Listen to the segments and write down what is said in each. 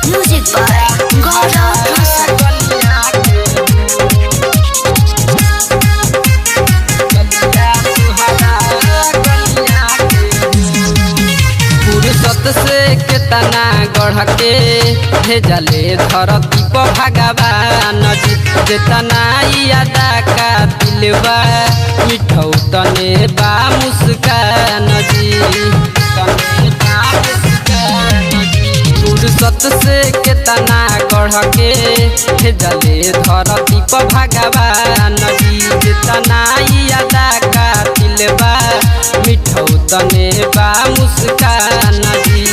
Music by Gaurav Rosal. फुर्सत से केतना गढ़ के भेजले धरती पर भगवान जी जेतना यादा का दिलवा मिठौ तने बा मुस्कान जी फुर्सत से केतना गढ़ के भेजले धरती पर भगवान जी जेतना यादा का दिलवा मिठौ तने बा मुस्कान जी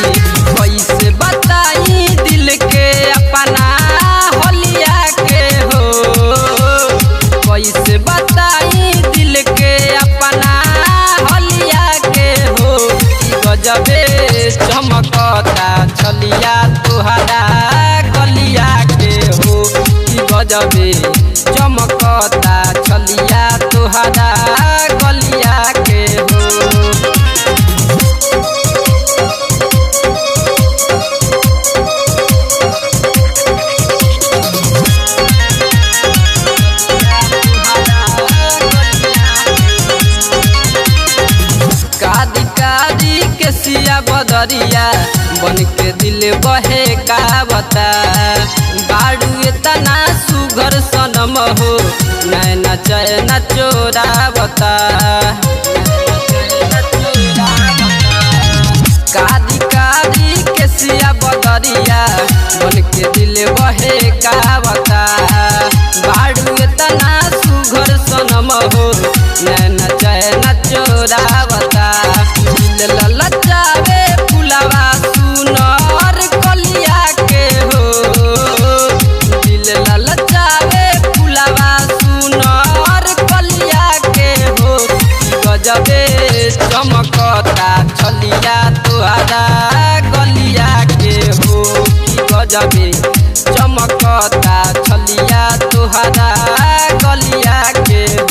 कैसे बताई दिल के अपना होलिया के हो कैसे बताई दिल के अपना होलिया के हो गजबे चमकता छलिया तुहरा गलिया के हो गजबे चमकता छलिया तुहरा गलिया के हो। सिया बदरिया बन के दिल बहे का बता बाड़ू इतना सुगर सनम हो नैना चैना चोरा बता कारी कारी के सिया बदरिया बन के दिल बहे का बता बाड़ू इतना सुगर सनम हो नैना चैना चोरा बता ललचावे फुलवा सुनर कलिया के हो दिल ललचावे फुलवा सुनर कलिया के हो गजबे चमकता छलिया तुहरा गलिया के हो गजबे चमकता छलिया तुहरा गलिया के हो।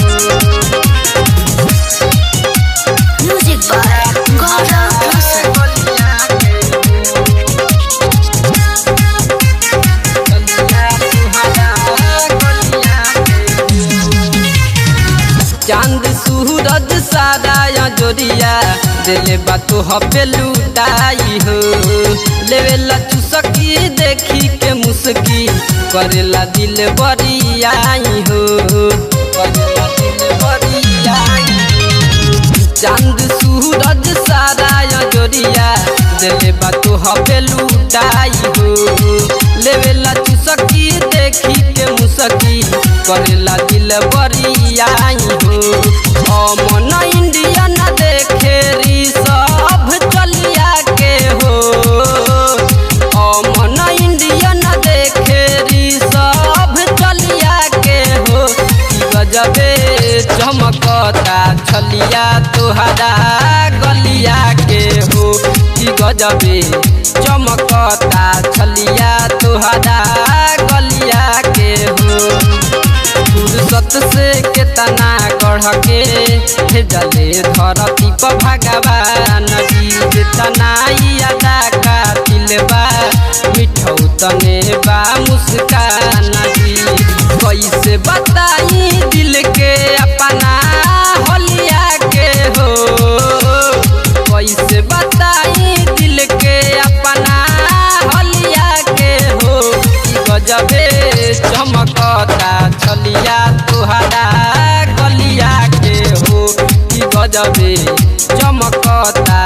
Music by Gaurav Rosal. चांद सूरज सारा जोरिया दिले बातो हपे लुटाई हो लेवेला चुसकी देखी के मुस्की करेला दिल बरियाई हो करेला दिल बरियाई चांद सूरज सारा जोरिया दिले बातो हपे लुटाई हो लेवेला चुसकी देखी के मुस्की करेला दिल बरियाई हो मन इंडिया न देखे री सब चलिया के हो मन इंडिया न देखे री सब चलिया के हो गजबे चमकता छलिया तुहरा गलिया के हो गजबे चमकता छलिया तुहरा गलिया के हो। फुर्सत से केतना गढ़ के भेजले धरती पर भगवान जी जेतना यादा का दिलवा मिठौ तने बा मुस्कान जी कैसे बताई दिल के अपना होलिया के हो कैसे बताई दिल के अपना होलिया के हो गजबे चमकता छलिया तुहरा गलिया के हो गजबे चमकता